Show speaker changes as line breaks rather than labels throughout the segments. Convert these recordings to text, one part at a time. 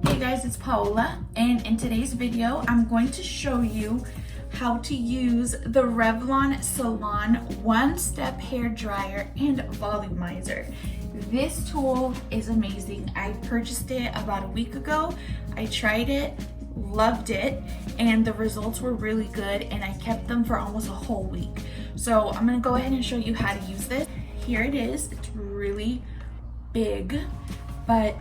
Hey guys, it's Paola, and in today's video I'm going to show you how to use the Revlon Salon one-step hair dryer and volumizer. This tool is amazing. I purchased it about a week ago. I tried it, loved it, and the results were really good, and I kept them for almost a whole week. So I'm gonna go ahead and show you how to use this. Here it is. It's really big, but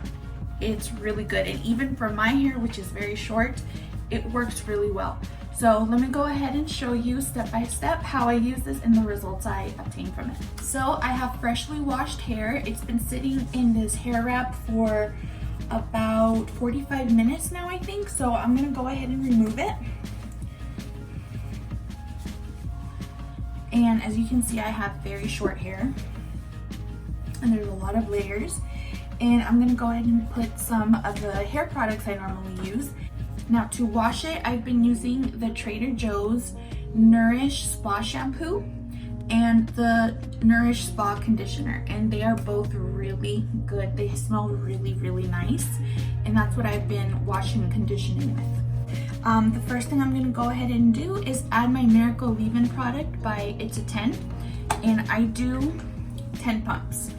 it's really good, and even for my hair, which is very short, it works really well. So let me go ahead and show you step by step how I use this and the results I obtained from it. So I have freshly washed hair. It's been sitting in this hair wrap for about 45 minutes now, I think. So I'm gonna go ahead and remove it. And as you can see, I have very short hair and there's a lot of layers. And I'm gonna go ahead and put some of the hair products I normally use. Now to wash it, I've been using the Trader Joe's Nourish Spa Shampoo and the Nourish Spa Conditioner, and they are both really good. They smell really, really nice, and that's what I've been washing and conditioning with. The first thing I'm gonna go ahead and do is add my Miracle Leave-In product by It's a 10, and I do 10 pumps.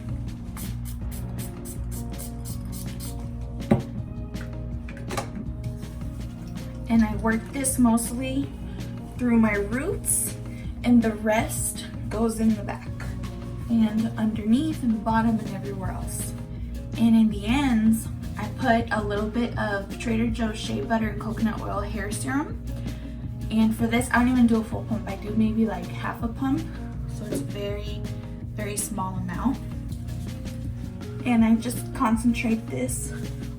And I work this mostly through my roots, and the rest goes in the back and underneath and the bottom and everywhere else. And in the ends, I put a little bit of Trader Joe's Shea Butter and Coconut Oil Hair Serum. And for this, I don't even do a full pump. I do maybe like half a pump. So it's very, very small amount. And I just concentrate this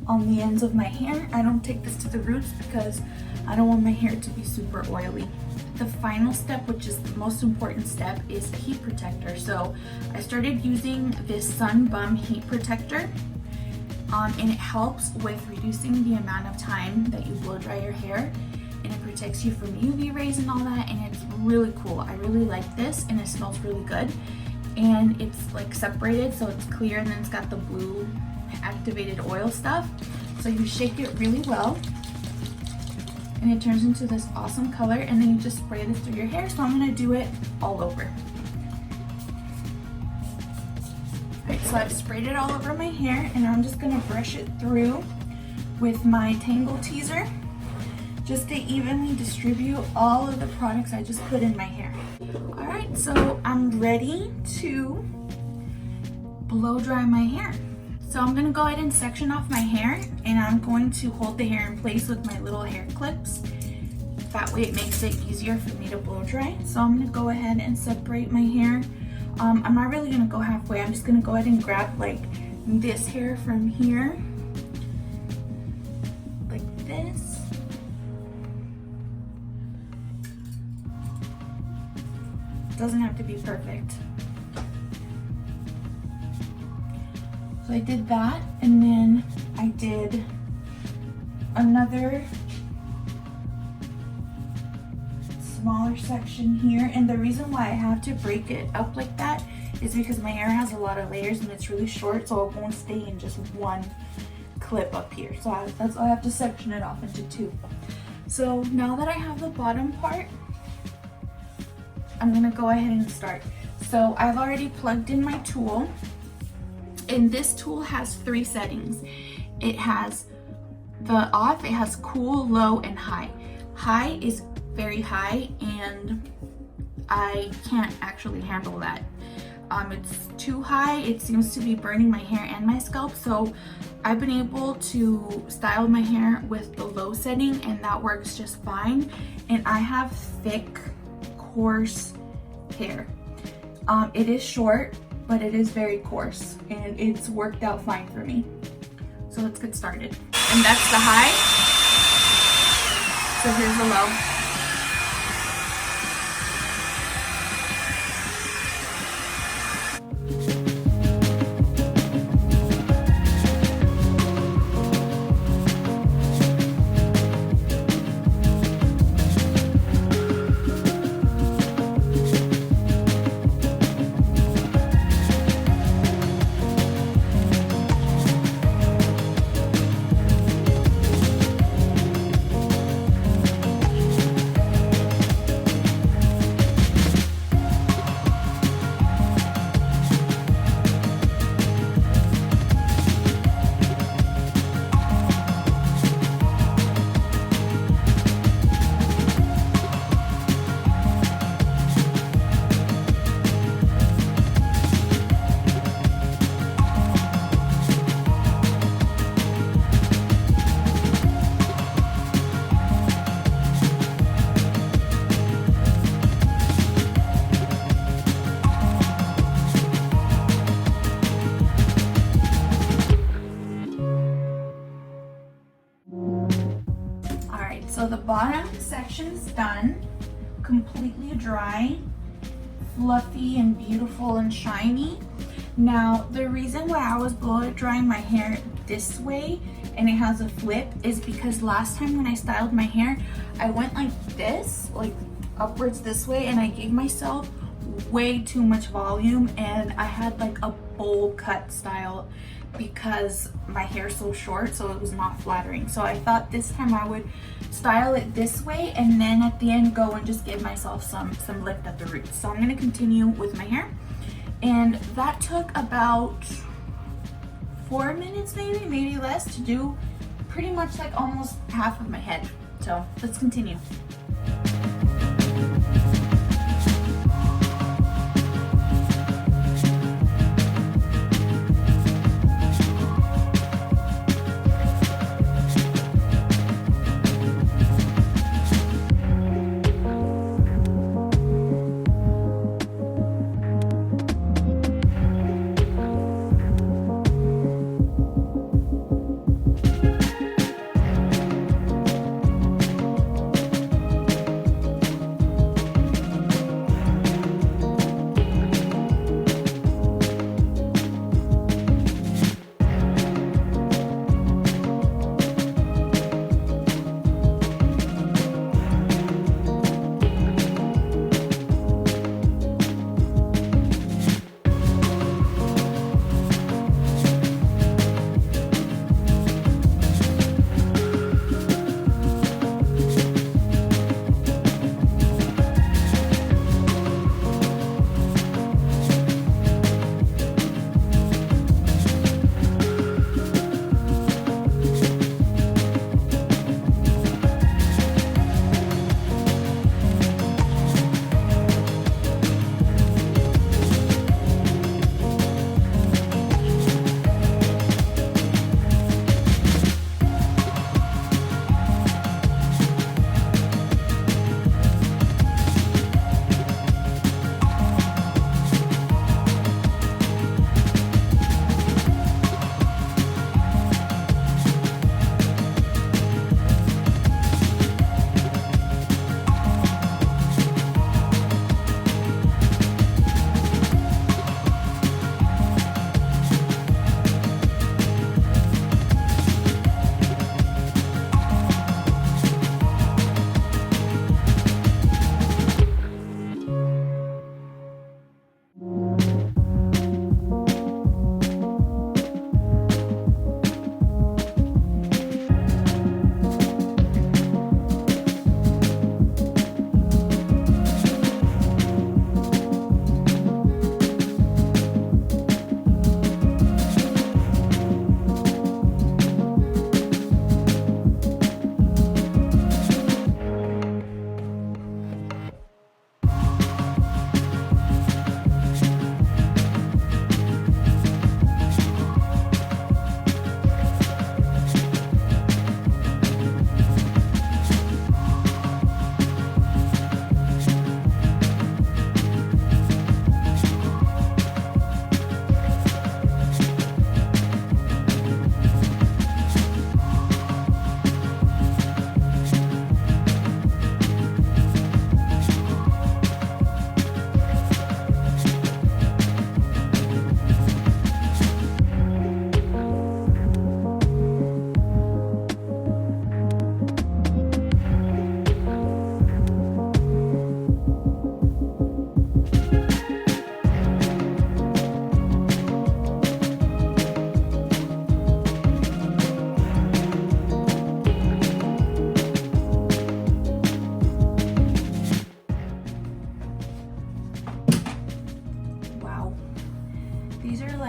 on the ends of my hair. I don't take this to the roots because I don't want my hair to be super oily. The final step, which is the most important step, is heat protector. So I started using this Sun Bum heat protector, and it helps with reducing the amount of time that you blow dry your hair, and it protects you from UV rays and all that, and it's really cool. I really like this, and it smells really good, and it's like separated, so it's clear, and then it's got the blue activated oil stuff. So you shake it really well and it turns into this awesome color, and then you just spray this through your hair. So I'm gonna do it all over. Alright, so I've sprayed it all over my hair, and I'm just gonna brush it through with my Tangle Teaser just to evenly distribute all of the products I just put in my hair. Alright, so I'm ready to blow dry my hair. So I'm gonna go ahead and section off my hair, and I'm going to hold the hair in place with my little hair clips. That way it makes it easier for me to blow dry. So I'm gonna go ahead and separate my hair. I'm not really gonna go halfway. I'm just gonna go ahead and grab like this hair from here, like this. Doesn't have to be perfect. So I did that, and then I did another smaller section here. And the reason why I have to break it up like that is because my hair has a lot of layers and it's really short, so it won't stay in just one clip up here. So that's why I have to section it off into two. So now that I have the bottom part, I'm gonna go ahead and start. So I've already plugged in my tool. And this tool has 3 settings. It has the off, it has cool, low, and high. High is very high, and I can't actually handle that. It's too high. It seems to be burning my hair and my scalp, so I've been able to style my hair with the low setting, and that works just fine. And I have thick, coarse hair. It is short, but it is very coarse, and it's worked out fine for me. So let's get started. And that's the high. So here's the low. So the bottom section's done, completely dry, fluffy and beautiful and shiny. Now, the reason why I was blow drying my hair this way and it has a flip is because last time when I styled my hair, I went like this, like upwards this way, and I gave myself way too much volume and I had like a bowl cut style because my hair's so short, so it was not flattering. So I thought this time I would style it this way and then at the end go and just give myself some lift at the roots. So I'm gonna continue with my hair, and that took about 4 minutes, maybe less, to do pretty much like almost half of my head. So let's continue.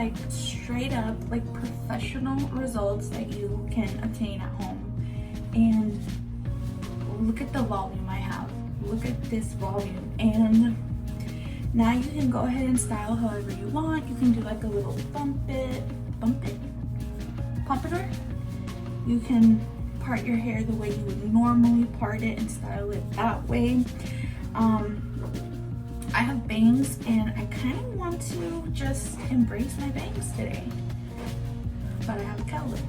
like straight up like professional results that you can obtain at home. And look at the volume I have. Look at this volume. And now you can go ahead and style however you want. You can do like a little pompadour. You can part your hair the way you would normally part it and style it that way. I have bangs and I kind of want to just embrace my bangs today, but I have a cowlick.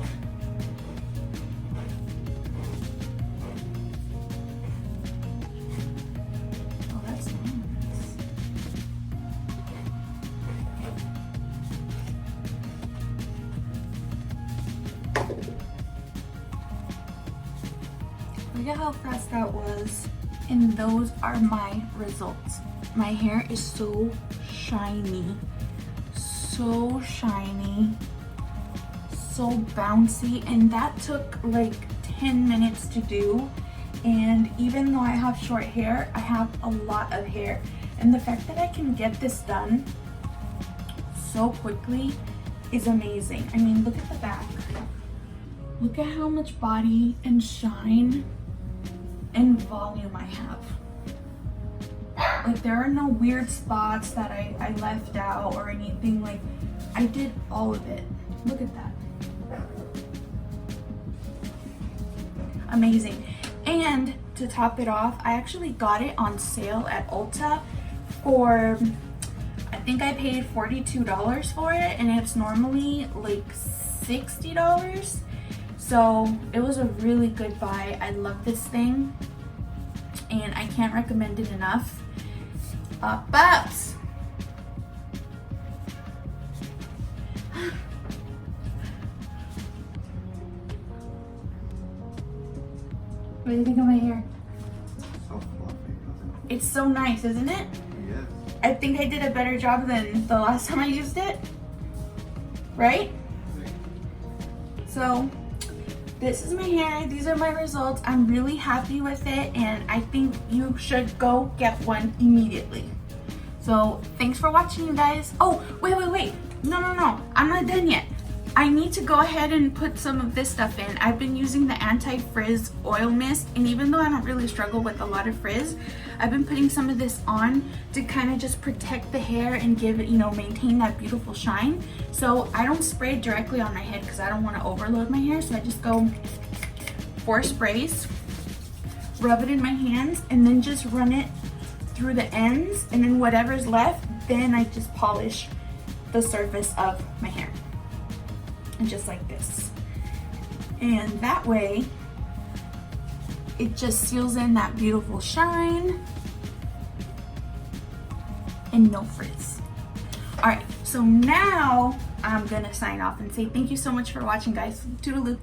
Look at how fast that was. And those are my results. My hair is so shiny. So shiny. So bouncy. And that took like 10 minutes to do. And even though I have short hair, I have a lot of hair. And the fact that I can get this done so quickly is amazing. I mean, look at the back. Look at how much body and shine and volume I have. Like, there are no weird spots that I left out or anything. Like, I did all of it. Look at that. Amazing. And to top it off, I actually got it on sale at Ulta for, I think I paid $42 for it, and it's normally like $60. So it was a really good buy. I love this thing and I can't recommend it enough. Babs! What do you think of my hair?
So fluffy.
It's so nice, isn't it?
Yes.
I think I did a better job than the last time I used it. Right? So, this is my hair. These are my results. I'm really happy with it, and I think you should go get one immediately. So, thanks for watching, you guys. Oh, wait. No. I'm not done yet. I need to go ahead and put some of this stuff in. I've been using the anti-frizz oil mist, and even though I don't really struggle with a lot of frizz, I've been putting some of this on to kind of just protect the hair and give it, maintain that beautiful shine. So I don't spray it directly on my head because I don't want to overload my hair. So I just go 4 sprays, rub it in my hands, and then just run it through the ends, and then whatever's left, then I just polish the surface of my hair. And just like this. And that way, it just seals in that beautiful shine and no frizz. All right, so now I'm gonna sign off and say thank you so much for watching, guys. Toodaloo.